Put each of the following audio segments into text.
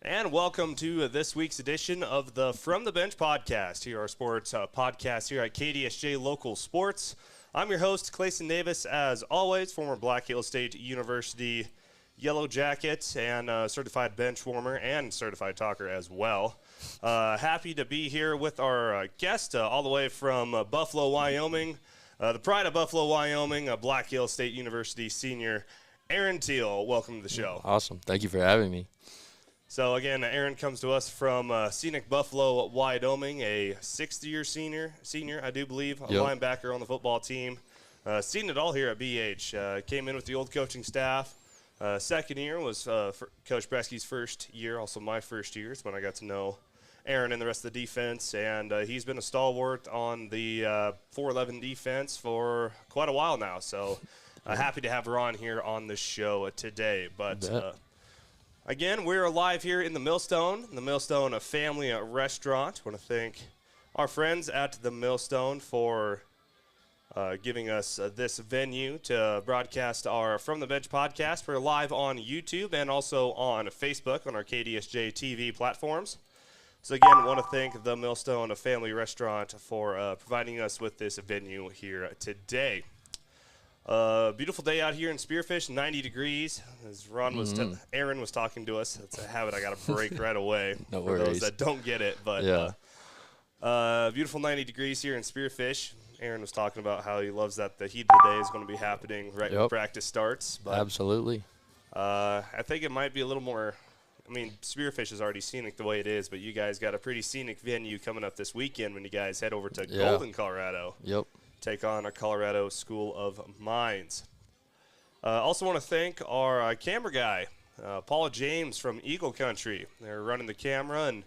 And welcome to this week's edition of the From the Bench podcast, here our sports podcast here at KDSJ Local Sports. I'm your host, Claysen Davis, as always, former Black Hills State University Yellowjacket and certified bench warmer and certified talker as well. Happy to be here with our guest all the way from Buffalo, Wyoming, the pride of Buffalo, Wyoming, Black Hills State University senior Aaron Thiele. Welcome to the show. Awesome. Thank you for having me. So, again, Aaron comes to us from scenic Buffalo, Wyoming, a sixth-year senior, I do believe, a linebacker on the football team. Seen it all here at BH. Came in with the old coaching staff. Second year was Coach Bresky's first year, also my first year. It's when I got to know Aaron and the rest of the defense, and he's been a stalwart on the 4-11 defense for quite a while now. So, happy to have her on here on the show today. But again, we're live here in the Millstone Family Restaurant. I want to thank our friends at the Millstone for giving us this venue to broadcast our From the Bench podcast. We're live on YouTube and also on Facebook on our KDSJ-TV platforms. So again, I want to thank the Millstone Family Restaurant for providing us with this venue here today. Beautiful day out here in Spearfish, 90 degrees. As Aaron was talking to us, it's a habit I got to break right away No for worries. those that don't get it. But beautiful 90 degrees here in Spearfish. Aaron was talking about how he loves that the heat of the day is going to be happening right when practice starts. But, absolutely. I think it might be a little more. I mean, Spearfish is already scenic the way it is, but you guys got a pretty scenic venue coming up this weekend when you guys head over to Golden, Colorado. Yep. Take on a Colorado School of Mines. Also want to thank our camera guy, Paul James from Eagle Country. They're running the camera and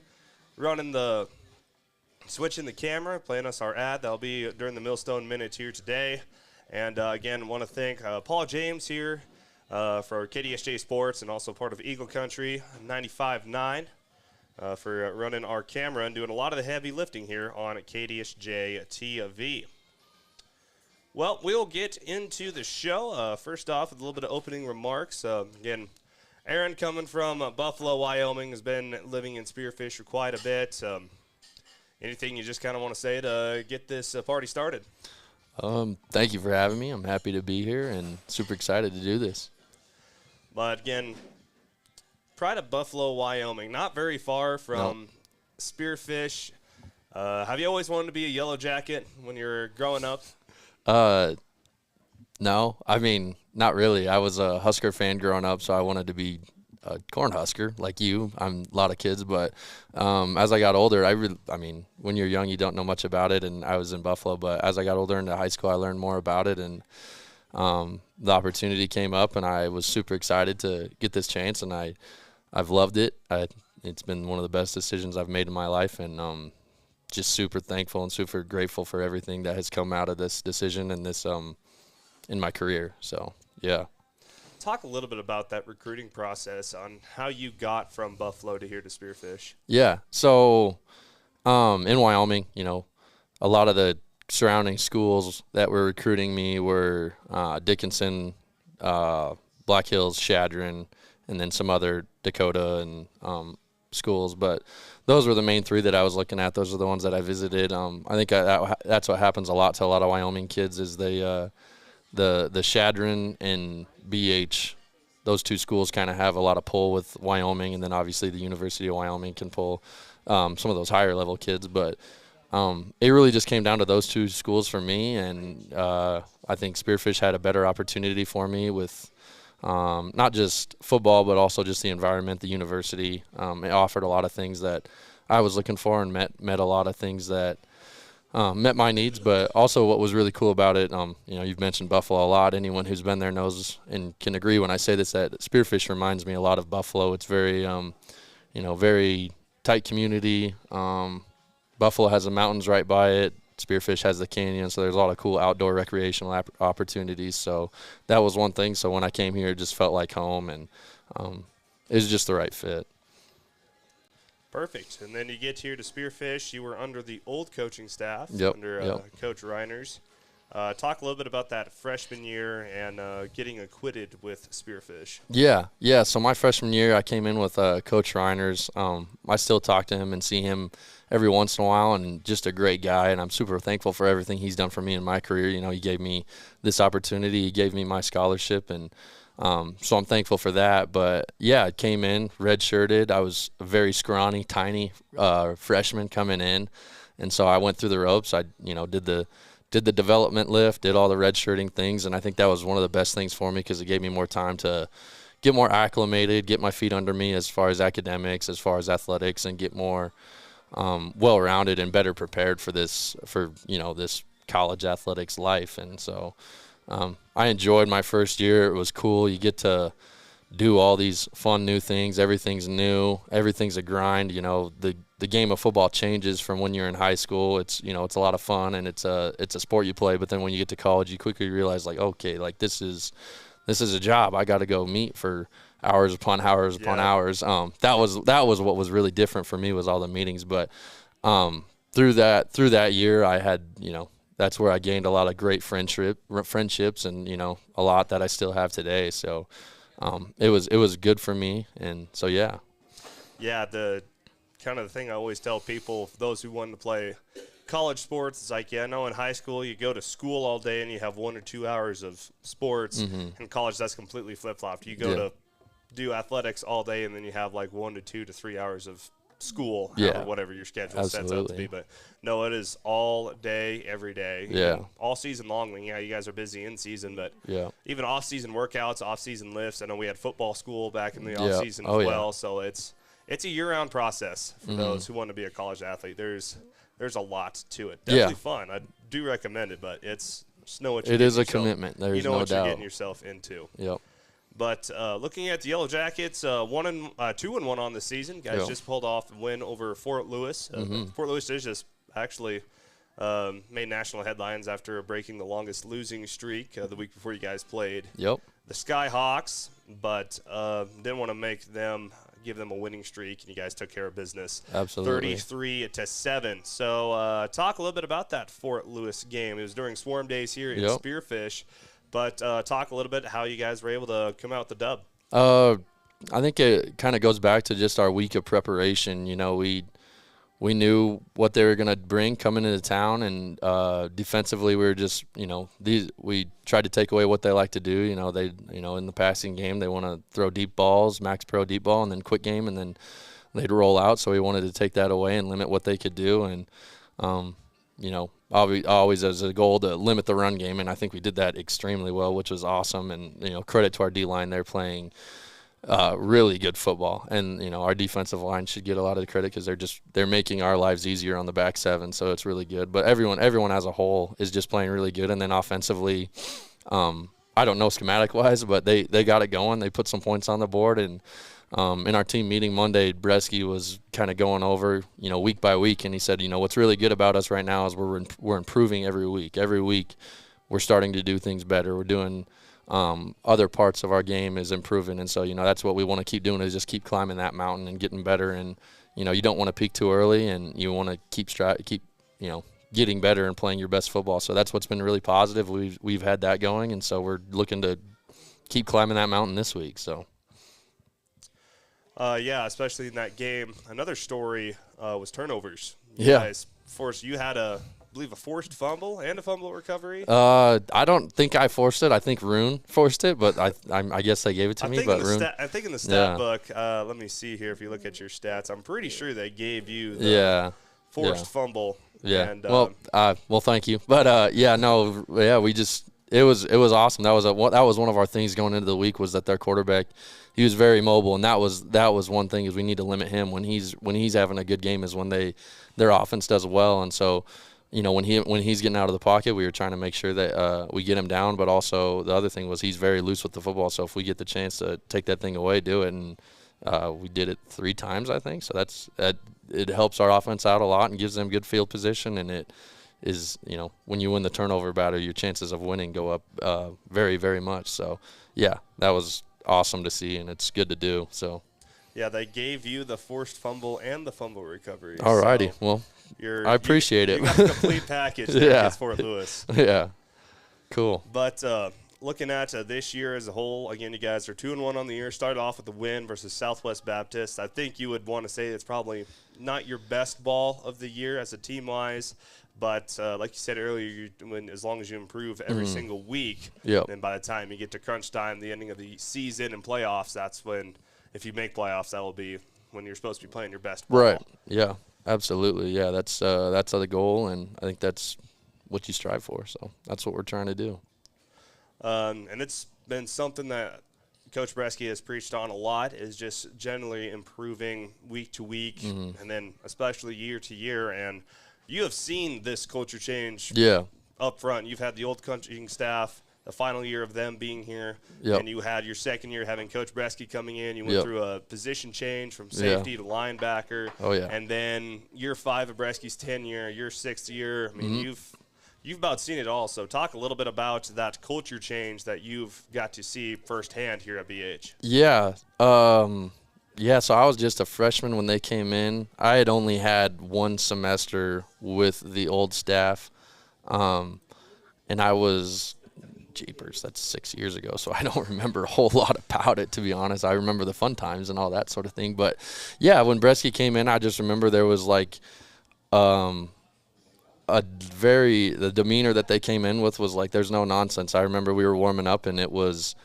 switching the camera, playing us our ad. That'll be during the Millstone Minute here today. And again, want to thank Paul James here for KDSJ Sports and also part of Eagle Country 95.9 for running our camera and doing a lot of the heavy lifting here on KDSJ-TV. Well, we'll get into the show. First off, with a little bit of opening remarks. Again, Aaron coming from Buffalo, Wyoming, has been living in Spearfish for quite a bit. Anything you just kind of want to say to get this party started? Thank you for having me. I'm happy to be here and super excited to do this. But again, pride of Buffalo, Wyoming, not very far from Spearfish. Have you always wanted to be a Yellowjacket when you were growing up? No, I mean, not really. I was a Husker fan growing up, so I wanted to be a Cornhusker like you. I'm a lot of kids, but as I got older, I mean, when you're young, you don't know much about it, and I was in Buffalo, but as I got older into high school, I learned more about it, and the opportunity came up, and I was super excited to get this chance, and I've loved it. It's been one of the best decisions I've made in my life, and just super thankful and super grateful for everything that has come out of this decision and this in my career. So, yeah. Talk a little bit about that recruiting process on how you got from Buffalo to here to Spearfish. Yeah. So, in Wyoming, you know, a lot of the surrounding schools that were recruiting me were Dickinson, Black Hills, Chadron, and then some other Dakota and schools, but those were the main three that I was looking at. Those are the ones that I visited. I think that's what happens a lot to a lot of Wyoming kids is the Chadron and BH. Those two schools kind of have a lot of pull with Wyoming, and then obviously the University of Wyoming can pull some of those higher level kids. But it really just came down to those two schools for me, and I think Spearfish had a better opportunity for me with not just football, but also just the environment, the university. It offered a lot of things that I was looking for and met a lot of things that met my needs. But also what was really cool about it, you know, you've mentioned Buffalo a lot. Anyone who's been there knows and can agree when I say this, that Spearfish reminds me a lot of Buffalo. It's very, you know, very tight community. Buffalo has the mountains right by it. Spearfish has the canyon, so there's a lot of cool outdoor recreational opportunities. So that was one thing. So when I came here, it just felt like home, and it was just the right fit. Perfect. And then you get here to Spearfish. You were under the old coaching staff, Yep. under Coach Reiners. Talk a little bit about that freshman year and getting acquitted with spearfish. Yeah. So my freshman year, I came in with Coach Reiners. I still talk to him and see him every once in a while, and just a great guy. And I'm super thankful for everything he's done for me in my career. You know, he gave me this opportunity. He gave me my scholarship, and so I'm thankful for that. But yeah, I came in redshirted. I was a very scrawny, tiny freshman coming in, and so I went through the ropes. I did the development lift, did all the redshirting things, and I think that was one of the best things for me because it gave me more time to get more acclimated, get my feet under me as far as academics, as far as athletics, and get more well-rounded and better prepared for this college athletics life. And so I enjoyed my first year. It was cool. You get to do all these fun new things. Everything's new. Everything's a grind. You know, the game of football changes from when you're in high school. It's a lot of fun, and it's a sport you play. But then when you get to college, you quickly realize, like, okay, like this is a job. I got to go meet for hours upon hours upon hours. That was what was really different for me, was all the meetings. But through that year, I had, that's where I gained a lot of great friendships, and a lot that I still have today. So it was good for me, and so yeah. Yeah, the kind of the thing I always tell people, those who want to play college sports, it's like, in high school you go to school all day and you have 1 or 2 hours of sports. In college, that's completely flip-flopped. You go to do athletics all day, and then you have like 1 to 2 to 3 hours of school, or whatever your schedule sets out to be. But no, it is all day, every day, all season long. You guys are busy in season, but even off-season workouts, off-season lifts. I know we had football school back in the off-season as well, so it's a year-round process for those who want to be a college athlete. There's a lot to it. Definitely fun. I do recommend it, but it's know what you're it is a commitment. There's no doubt. You're getting yourself into. Yep. But looking at the Yellowjackets, 2-1 on the season. Guys just pulled off a win over Fort Lewis. Fort Lewis is just actually made national headlines after breaking the longest losing streak the week before you guys played. Yep. The Skyhawks, but didn't want to give them a winning streak, and you guys took care of business. Absolutely. 33-7. So talk a little bit about that Fort Lewis game. It was during Swarm Days here in Spearfish. But talk a little bit how you guys were able to come out with the dub. I think it kind of goes back to just our week of preparation. We knew what they were going to bring coming into town, and defensively we were just, we tried to take away what they like to do. They, in the passing game, they want to throw deep balls, max pro deep ball, and then quick game, and then they'd roll out. So we wanted to take that away and limit what they could do. And, always as a goal to limit the run game, and I think we did that extremely well, which was awesome. And, credit to our D-line. They're playing really good football, and our defensive line should get a lot of the credit because they're making our lives easier on the back seven, so it's really good. But everyone as a whole is just playing really good. And then offensively, I don't know schematic wise, but they got it going. They put some points on the board, and in our team meeting Monday, Bresky was kind of going over week by week, and he said, what's really good about us right now is we're improving every week. Every week we're starting to do things better. We're doing other parts of our game is improving, and so that's what we want to keep doing, is just keep climbing that mountain and getting better. And you don't want to peak too early, and you want to keep getting better and playing your best football. So that's what's been really positive. We've had that going, and so we're looking to keep climbing that mountain this week. So especially in that game. Another story was turnovers. You had I believe a forced fumble and a fumble recovery. I don't think I forced it. I think Rune forced it, but I guess they gave it to me. But I think in the stat book, let me see here. If you look at your stats, I'm pretty sure they gave you the forced fumble. Yeah. And, well, thank you. But it was awesome. That was one of our things going into the week, was that their quarterback, he was very mobile, and that was one thing, is we need to limit him when he's having a good game, is when their offense does well. And so when he's getting out of the pocket, we were trying to make sure that we get him down. But also the other thing was he's very loose with the football. So if we get the chance to take that thing away, do it. And we did it 3 times, I think. So it helps our offense out a lot and gives them good field position. And it is, when you win the turnover battle, your chances of winning go up very, very much. So, yeah, that was awesome to see, and it's good to do. So. Yeah, they gave you the forced fumble and the fumble recovery. All righty. So I appreciate it. You got the complete package against Fort Lewis. Yeah. Cool. But looking at this year as a whole, again, you guys are 2-1 on the year. Started off with the win versus Southwest Baptist. I think you would want to say it's probably not your best ball of the year as a team-wise. But like you said earlier, as long as you improve every single week, then by the time you get to crunch time, the ending of the season and playoffs, that's when, if you make playoffs, that will be when you're supposed to be playing your best ball. Right. Yeah. Absolutely. Yeah. That's the goal, and I think that's what you strive for. So that's what we're trying to do. And it's been something that Coach Bresky has preached on a lot, is just generally improving week to week, and then especially year to year. And you have seen this culture change up front. You've had the old coaching staff, the final year of them being here, and you had your second year having Coach Bresky coming in. You went through a position change from safety to linebacker. And then year 5 of Bresky's tenure, your 6th year. I mean, You've about seen it all, so talk a little bit about that culture change that you've got to see firsthand here at BH. Yeah. So I was just a freshman when they came in. I had only had 1 semester with the old staff, and I was – jeepers, that's 6 years ago, so I don't remember a whole lot about it, to be honest. I remember the fun times and all that sort of thing. But, yeah, when Bresky came in, I just remember there was like the demeanor that they came in with was like, there's no nonsense. I remember we were warming up, and it was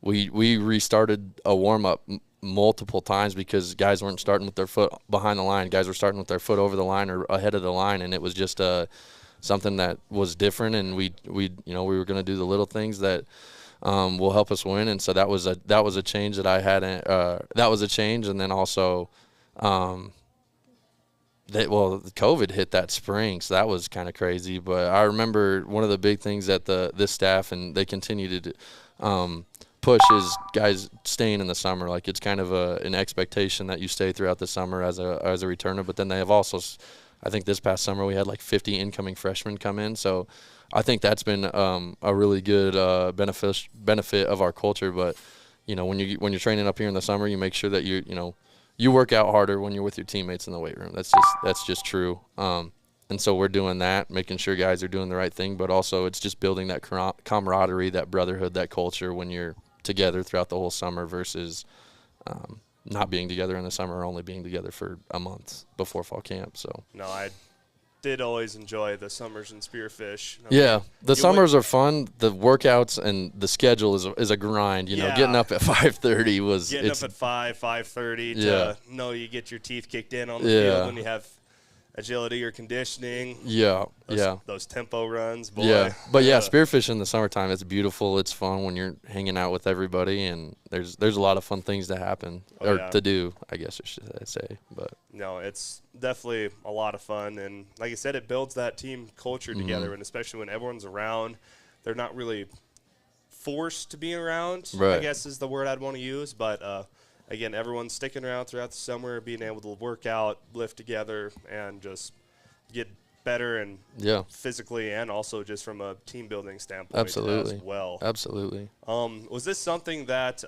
we restarted a warm-up multiple times because guys weren't starting with their foot behind the line. Guys were starting with their foot over the line or ahead of the line, and it was just something that was different, and we were going to do the little things that will help us win. And so that was a change that I had. That was a change, and then also COVID hit that spring, so that was kind of crazy. But I remember one of the big things that this staff, and they continue to push, is guys staying in the summer. Like, it's kind of an expectation that you stay throughout the summer as a returner. But then they have also, I think this past summer we had like 50 incoming freshmen come in. So I think that's been a really good benefit of our culture. But when you're training up here in the summer, you make sure that you work out harder when you're with your teammates in the weight room. That's just true. And so we're doing that, making sure guys are doing the right thing, but also it's just building that camaraderie, that brotherhood, that culture when you're together throughout the whole summer versus not being together in the summer or only being together for a month before fall camp. So no, I did always enjoy the summers in Spearfish. The summers are fun. The workouts and the schedule is a grind. Getting up at 5:30 was getting up at 5:30 to know you get your teeth kicked in on the field when you have agility or conditioning. Those tempo runs. Boy. But spearfish in the summertime, it's beautiful. It's fun when you're hanging out with everybody, and there's a lot of fun things to happen to do, I guess I should say. But no, it's definitely a lot of fun, and like I said, it builds that team culture together, and especially when everyone's around, they're not really forced to be around, I guess is the word I'd want to use, but again, everyone's sticking around throughout the summer, being able to work out, lift together, and just get better and physically and also just from a team building standpoint as well. Absolutely. Was this something that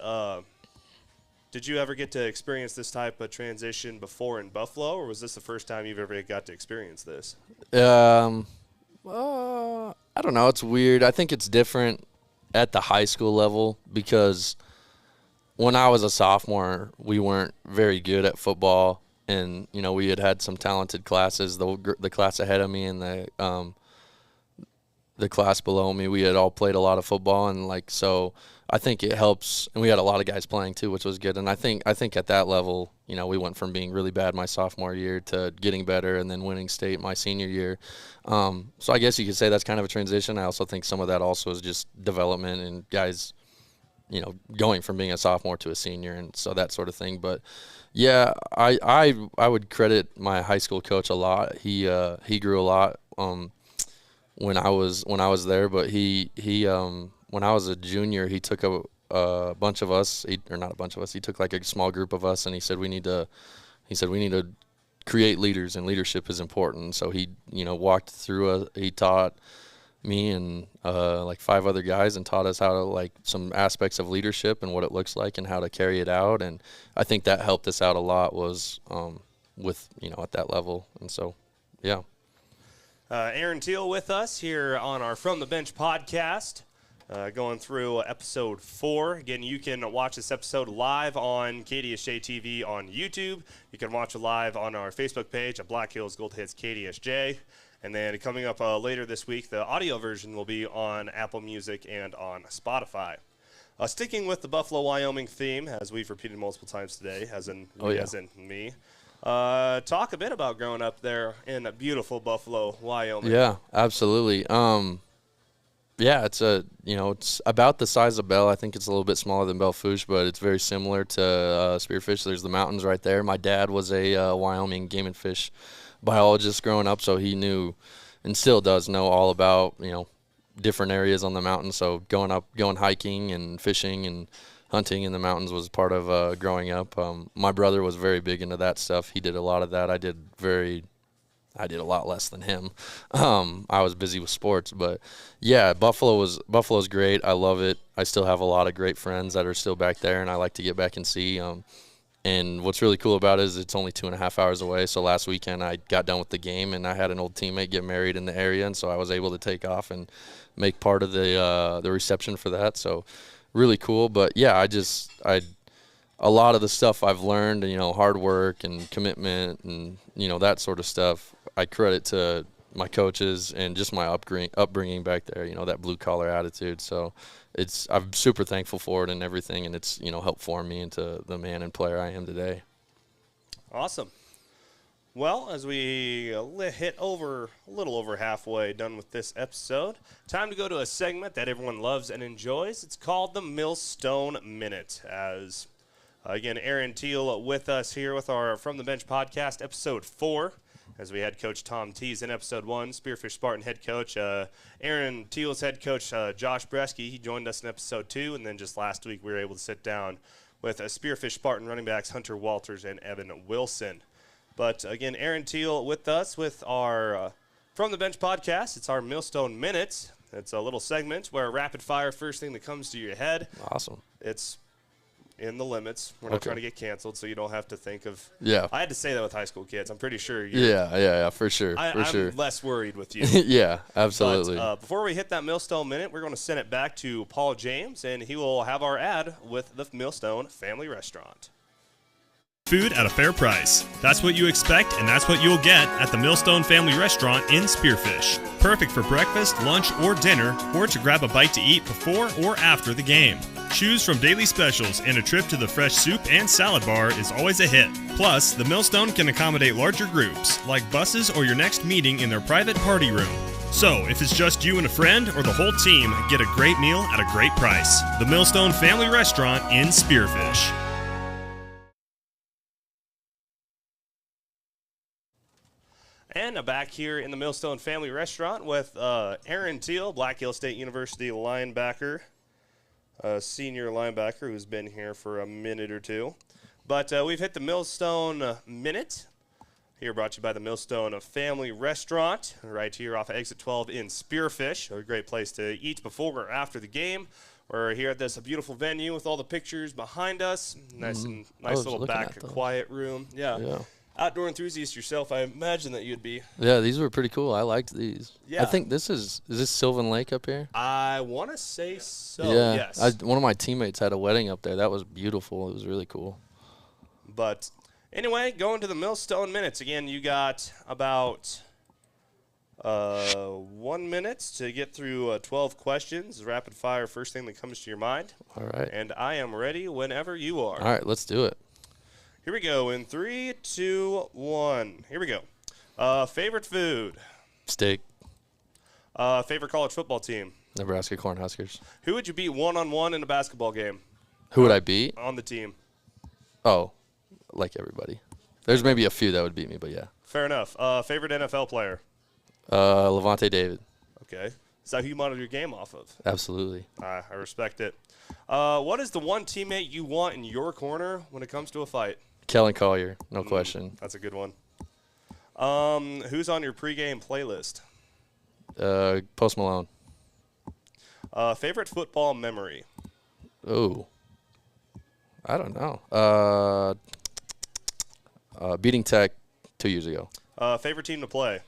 did you ever get to experience this type of transition before in Buffalo, or was this the first time you've ever got to experience this? I don't know. It's weird. I think it's different at the high school level because when I was a sophomore, we weren't very good at football, and we had some talented classes. The class ahead of me and the class below me, we had all played a lot of football, and so I think it helps. And we had a lot of guys playing too, which was good. And I think at that level, we went from being really bad my sophomore year to getting better, and then winning state my senior year. So I guess you could say that's kind of a transition. I also think some of that also is just development and guys, going from being a sophomore to a senior, and so that sort of thing. But yeah, I would credit my high school coach a lot. He grew a lot when I was there. But he when I was a junior, he took a bunch of us, or not a bunch of us. He took like a small group of us, and he said we need to create leaders, and leadership is important. So he walked through he taught me and like 5 other guys and taught us how to some aspects of leadership and what it looks like and how to carry it out. And I think that helped us out a lot was with at that level. And so Aaron Thiele with us here on our From the Bench podcast, going through episode 4. Again, you can watch this episode live on KDSJ-TV on YouTube. You can watch it live on our Facebook page at Black Hills Gold Hits KDSJ. And then coming up later this week, the audio version will be on Apple Music and on Spotify. Sticking with the Buffalo, Wyoming theme, as we've repeated multiple times today, as in me. Talk a bit about growing up there in beautiful Buffalo, Wyoming. Yeah, absolutely. It's it's about the size of Bell. I think it's a little bit smaller than Belle Fourche, but it's very similar to Spearfish. There's the mountains right there. My dad was a Wyoming game and fish biologist growing up, so he knew and still does know all about, different areas on the mountain. So going hiking and fishing and hunting in the mountains was part of growing up. My brother was very big into that stuff. He did a lot of that. I did a lot less than him. I was busy with sports, but yeah, Buffalo's great. I love it. I still have a lot of great friends that are still back there, and I like to get back and see. And what's really cool about it is it's only 2.5 hours away. So last weekend I got done with the game, and I had an old teammate get married in the area, and so I was able to take off and make part of the reception for that. So really cool. But yeah, a lot of the stuff I've learned, hard work and commitment and, that sort of stuff, I credit to my coaches and just my upbringing back there, that blue-collar attitude. So I'm super thankful for it and everything, and it's, helped form me into the man and player I am today. Awesome. Well, as we hit a little over halfway done with this episode, time to go to a segment that everyone loves and enjoys. It's called the Millstone Minute. As again, Aaron Thiele with us here with our From the Bench podcast, episode 4. As we had Coach Tom Tees in episode 1, Spearfish Spartan head coach. Aaron Thiele's head coach, Josh Bresky, he joined us in episode 2. And then just last week, we were able to sit down with Spearfish Spartan running backs Hunter Walters and Evan Wilson. But again, Aaron Thiele with us with our From the Bench podcast. It's our Millstone Minute. It's a little segment where rapid fire, first thing that comes to your head. Awesome. It's in the limits. We're not trying to get canceled, so you don't have to think of. Yeah. I had to say that with high school kids. I'm pretty sure. Yeah, for sure. I'm less worried with you. Yeah, absolutely. But before we hit that Millstone Minute, we're going to send it back to Paul James, and he will have our ad with the Millstone Family Restaurant. Food at a fair price. That's what you expect, and that's what you'll get at the Millstone Family Restaurant in Spearfish. Perfect for breakfast, lunch, or dinner, or to grab a bite to eat before or after the game. Choose from daily specials, and a trip to the fresh soup and salad bar is always a hit. Plus, the Millstone can accommodate larger groups, like buses or your next meeting in their private party room. So, if it's just you and a friend or the whole team, get a great meal at a great price. The Millstone Family Restaurant in Spearfish. And back here in the Millstone Family Restaurant with Aaron Thiele, Black Hill State University linebacker, senior linebacker who's been here for a minute or two. But we've hit the Millstone Minute. Here brought to you by the Millstone Family Restaurant, right here off of Exit 12 in Spearfish. A great place to eat before or after the game. We're here at this beautiful venue with all the pictures behind us. Nice little back quiet room. Yeah. Outdoor enthusiast yourself, I imagine that you'd be. Yeah, these were pretty cool. I liked these. Yeah. I think this is this Sylvan Lake up here? I want to say so, yeah. Yes. One of my teammates had a wedding up there. That was beautiful. It was really cool. But anyway, going to the Millstone Minutes. Again, you got about 1 minute to get through 12 questions. Rapid fire, first thing that comes to your mind. All right. And I am ready whenever you are. All right, let's do it. Here we go in 3, 2, 1. Here we go. Favorite food? Steak. Favorite college football team? Nebraska Cornhuskers. Who would you beat one-on-one in a basketball game? Who would I beat? On the team. Oh, like everybody. There's maybe a few that would beat me, but yeah. Fair enough. Favorite NFL player? Levante David. Okay. Is that who you model your game off of? Absolutely. I respect it. What is the one teammate you want in your corner when it comes to a fight? Kellen Collier, no question. That's a good one. Who's on your pregame playlist? Post Malone. Favorite football memory? Oh, I don't know. Beating Tech 2 years ago. Favorite team to play?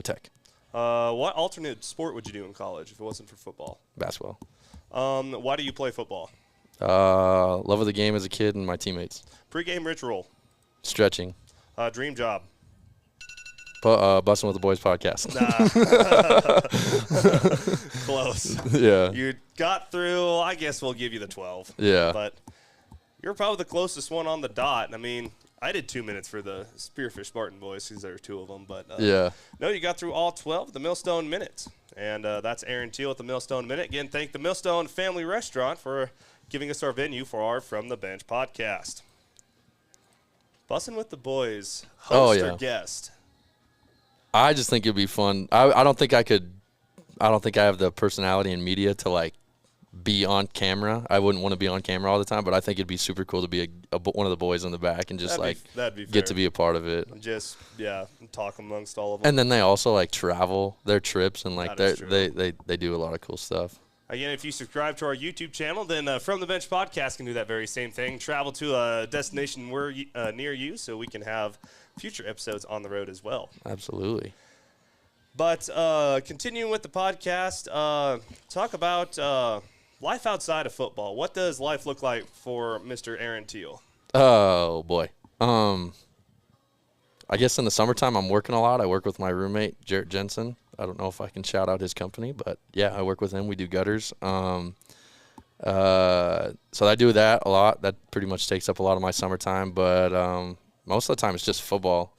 Tech. What alternate sport would you do in college if it wasn't for football? Basketball. Why do you play football? Love of the game as a kid and my teammates. Pre-game ritual. Stretching. Dream job. Bussin' with the Boys podcast. Close. Yeah. You got through. I guess we'll give you the 12. Yeah. But you're probably the closest one on the dot. I mean, I did 2 minutes for the Spearfish Spartan boys because there were 2 of them. But yeah. No, you got through all 12 of the Millstone Minutes. And that's Aaron Thiele with the Millstone Minute. Again, thank the Millstone Family Restaurant for giving us our venue for our From the Bench podcast. Bussin' with the Boys, host or guest? I just think it'd be fun. I don't think I could. I don't think I have the personality in media to like be on camera. I wouldn't want to be on camera all the time, but I think it'd be super cool to be one of the boys in the back and just that'd be get to be a part of it. Just talk amongst all of them. And then they also like travel their trips and like they do a lot of cool stuff. Again, if you subscribe to our YouTube channel, then From the Bench podcast can do that very same thing. Travel to a destination near you so we can have future episodes on the road as well. Absolutely. But continuing with the podcast, talk about life outside of football. What does life look like for Mr. Aaron Thiele? Oh, boy. I guess in the summertime I'm working a lot. I work with my roommate, Jarrett Jensen. I don't know if I can shout out his company, but, yeah, I work with him. We do gutters. So I do that a lot. That pretty much takes up a lot of my summertime. But most of the time it's just football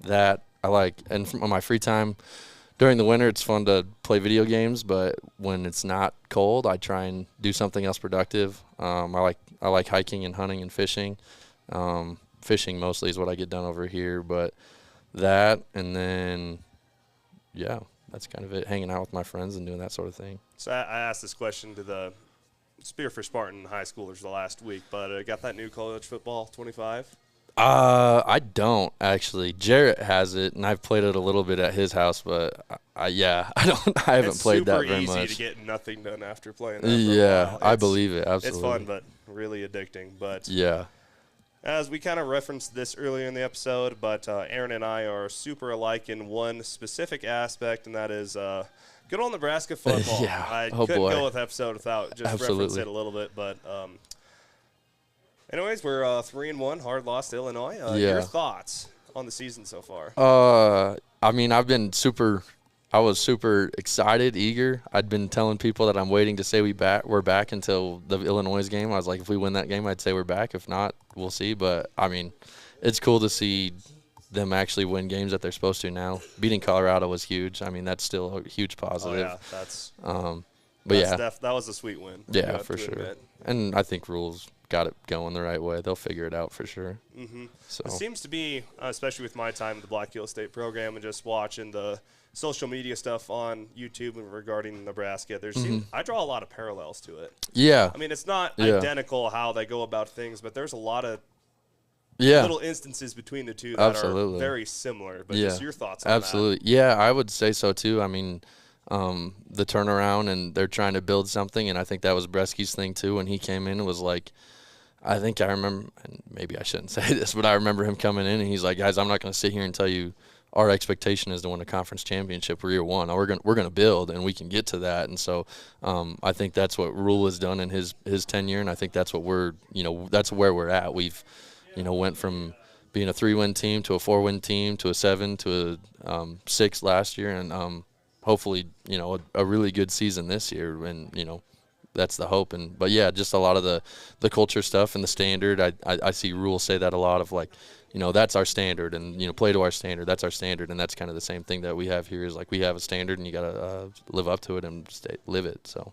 that I like. And on my free time during the winter, it's fun to play video games. But when it's not cold, I try and do something else productive. I like hiking and hunting and fishing. Fishing mostly is what I get done over here. But that and then – yeah, that's kind of it, hanging out with my friends and doing that sort of thing. So I asked this question to the Spearfish Spartan high schoolers the last week, but got that new college football 25? I don't, actually. Jarrett has it, and I've played it a little bit at his house, but I haven't played that very much. It's super easy to get nothing done after playing that for a while. I believe it, absolutely. It's fun, but really addicting. But yeah. As we kind of referenced this earlier in the episode, but Aaron and I are super alike in one specific aspect, and that is good old Nebraska football. Yeah. I couldn't go with episode without just reference it a little bit. But anyways, we're 3-1, hard loss to Illinois. Your thoughts on the season so far? I mean, I was super excited, eager. I'd been telling people that I'm waiting to say we're back until the Illinois game. I was like, if we win that game, I'd say we're back. If not, we'll see. But, I mean, it's cool to see them actually win games that they're supposed to now. Beating Colorado was huge. I mean, that's still a huge positive. Oh, yeah, that was a sweet win. Yeah, for sure. Admit. And I think Rules got it going the right way. They'll figure it out for sure. Mm-hmm. So it seems to be, especially with my time in the Black Hill State program and just watching the social media stuff on YouTube regarding Nebraska, I draw a lot of parallels to it. Yeah. I mean, it's not identical how they go about things, but there's a lot of little instances between the two that are very similar. But just your thoughts on that. Yeah, I would say so too. I mean, the turnaround, and they're trying to build something, and I think that was Bresky's thing too. When he came in, it was like, I think I remember, and maybe I shouldn't say this, but I remember him coming in, and he's like, guys, I'm not going to sit here and tell you our expectation is to win a conference championship. We're year one. We're going to build, and we can get to that. And so I think that's what Rule has done in his tenure, and I think that's what that's where we're at. We've, went from being a 3-win team to a 4-win team to a 7 to a 6 last year, and hopefully, a really good season this year. And that's the hope. But yeah, just a lot of the culture stuff and the standard. I see Rule say that a lot of like, that's our standard, and, play to our standard. That's our standard, and that's kind of the same thing that we have here is, like, we have a standard, and you got to live up to it and live it. So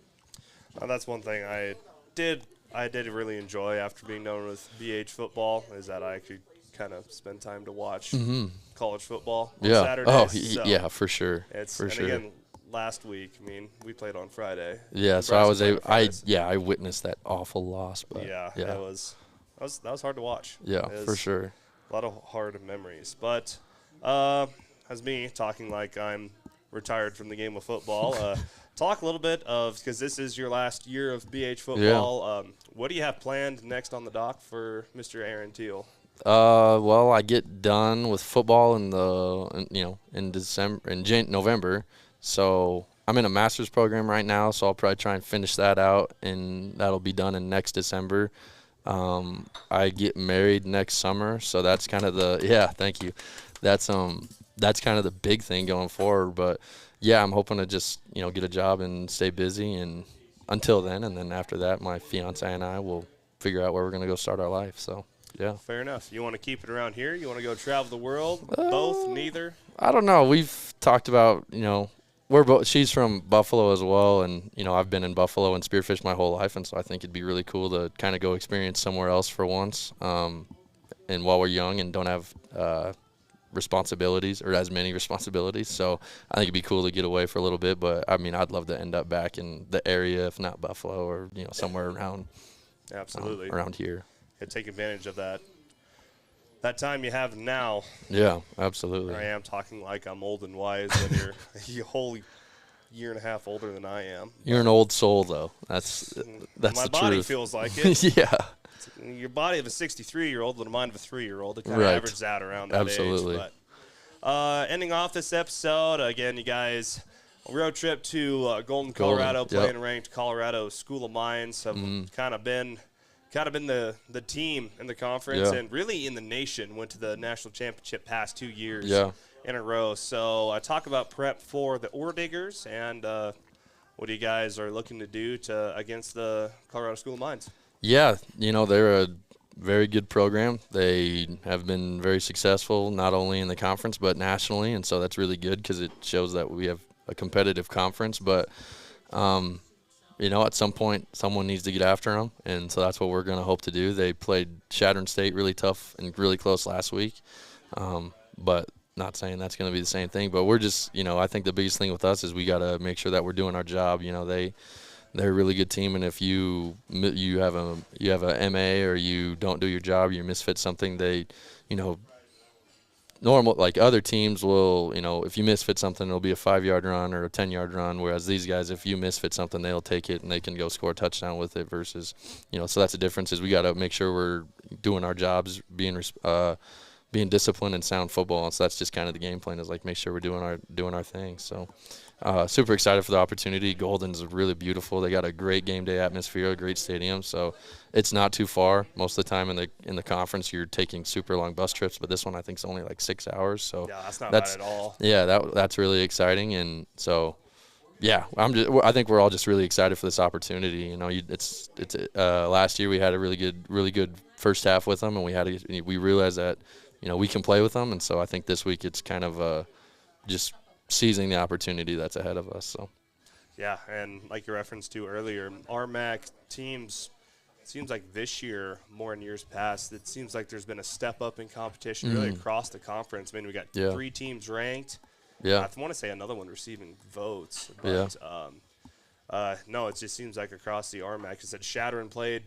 that's one thing I did really enjoy after being done with BH football is that I could kind of spend time to watch college football on Saturdays. Oh, yeah, for sure. Again, last week, I mean, we played on Friday. Yeah, so I was I witnessed that awful loss. But that was hard to watch. Yeah, for sure. A lot of hard memories. But as me talking like I'm retired from the game of football, talk a little bit of, because this is your last year of BH football, what do you have planned next on the dock for Mr. Aaron Thiele? Well, I get done with football in November. So I'm in a master's program right now, so I'll probably try and finish that out, and that'll be done in next December. I get married next summer, so that's kind of thank you. That's kind of the big thing going forward. But yeah, I'm hoping to just get a job and stay busy, and until then, and then after that, my fiance and I will figure out where we're gonna go start our life. So. Yeah. Fair enough. You want to keep it around here? You want to go travel the world? Both? Neither? I don't know. We've talked about, she's from Buffalo as well, and, I've been in Buffalo and spearfished my whole life, and so I think it'd be really cool to kind of go experience somewhere else for once. And while we're young and don't have responsibilities or as many responsibilities, so I think it'd be cool to get away for a little bit, but, I'd love to end up back in the area, if not Buffalo, or, somewhere around. Absolutely. Around here. Take advantage of that time you have now. Yeah, absolutely. I am talking like I'm old and wise when you're a whole year and a half older than I am. You're an old soul, though. That's my the body truth. Feels like it. Yeah. Your body of a 63-year-old and the mind of a 3-year-old. It kind of averages out around that Absolutely. age. But ending off this episode, again, you guys, a road trip to Golden, Colorado, playing ranked Colorado School of Mines have kind of been the team in the conference and really in the nation. Went to the national championship past 2 years in a row. So talk about prep for the Ore Diggers and what you guys are looking to do against the Colorado School of Mines. Yeah, they're a very good program. They have been very successful not only in the conference but nationally, and so that's really good because it shows that we have a competitive conference. But at some point, someone needs to get after them, and so that's what we're going to hope to do. They played Chadron State really tough and really close last week, but not saying that's going to be the same thing. But we're just, I think the biggest thing with us is we got to make sure that we're doing our job. They're a really good team, and if you have a MA or you don't do your job, you misfit something, they, normal, like other teams will, if you misfit something, it'll be a 5-yard run or a 10-yard run, whereas these guys, if you misfit something, they'll take it and they can go score a touchdown with it versus, so that's the difference is we got to make sure we're doing our jobs, being disciplined and sound football. And so that's just kind of the game plan is like make sure we're doing our thing. So super excited for the opportunity. Golden's really beautiful. They got a great game day atmosphere, a great stadium. So it's not too far. Most of the time in the conference, you're taking super long bus trips, but this one I think is only like 6 hours. So yeah, that's not bad at all. Yeah, that's really exciting. And so yeah, I think we're all just really excited for this opportunity. It's last year we had a really good first half with them, and we realized that we can play with them, and so I think this week it's kind of just seizing the opportunity that's ahead of us. So yeah, and like you referenced to earlier, RMAC teams, it seems like this year more in years past, it seems like there's been a step up in competition really across the conference. We got 3 teams ranked. Yeah, I want to say another one receiving votes. But, no, it just seems like across the RMAC. Because Chadron played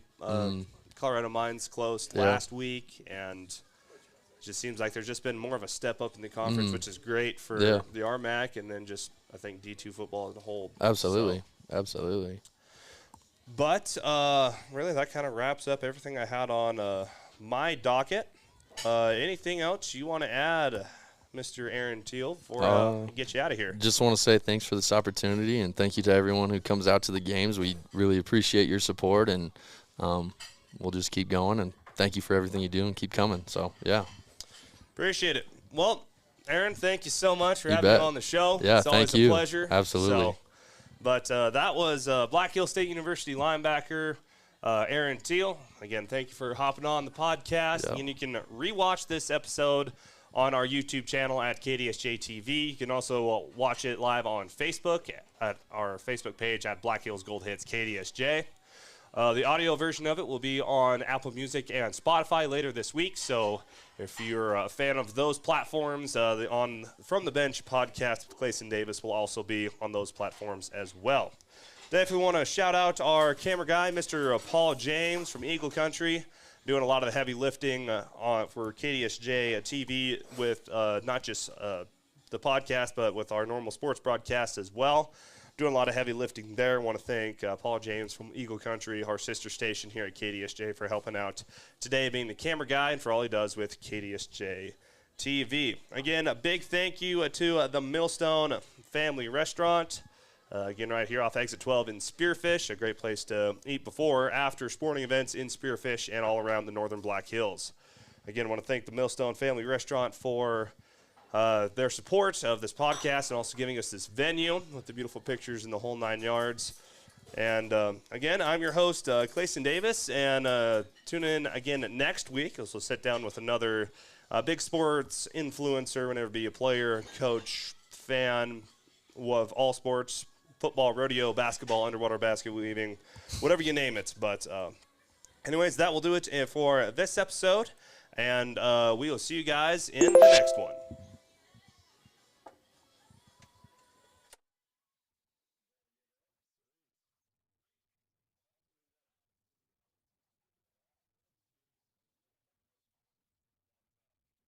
Colorado Mines close last week, and it just seems like there's just been more of a step up in the conference, which is great for the RMAC, and then just I think D2 football as a whole. Absolutely. But really, that kind of wraps up everything I had on my docket. Anything else you want to add, Mr. Aaron Thiele, before we get you out of here? Just want to say thanks for this opportunity, and thank you to everyone who comes out to the games. We really appreciate your support, and we'll just keep going. And thank you for everything you do, and keep coming. So, yeah. Appreciate it. Well, Aaron, thank you so much for having me on the show. Yeah, it's always a pleasure. Absolutely. But that was Black Hills State University linebacker Aaron Thiele. Again, thank you for hopping on the podcast. Yeah. And you can rewatch this episode on our YouTube channel at KDSJ-TV. You can also watch it live on Facebook at our Facebook page at Black Hills Gold Hits KDSJ. The audio version of it will be on Apple Music and Spotify later this week. So if you're a fan of those platforms, the From the Bench podcast with Claysen Davis will also be on those platforms as well. Definitely want to shout out our camera guy, Mr. Paul James from Eagle Country, doing a lot of the heavy lifting for KDSJ-TV with not just the podcast, but with our normal sports broadcast as well. doing a lot of heavy lifting there. I want to thank Paul James from Eagle Country, our sister station here at KDSJ, for helping out today, being the camera guy, and for all he does with KDSJ-TV. Again, a big thank you to the Millstone Family Restaurant. Again, right here off Exit 12 in Spearfish, a great place to eat before or after sporting events in Spearfish and all around the northern Black Hills. Again, I want to thank the Millstone Family Restaurant for their support of this podcast and also giving us this venue with the beautiful pictures and the whole 9 yards. And again, I'm your host, Claysen Davis, and tune in again next week. We'll sit down with another big sports influencer, whenever it be a player, coach, fan of all sports, football, rodeo, basketball, underwater basket weaving, whatever you name it. But anyways, that will do it for this episode, and we will see you guys in the next one.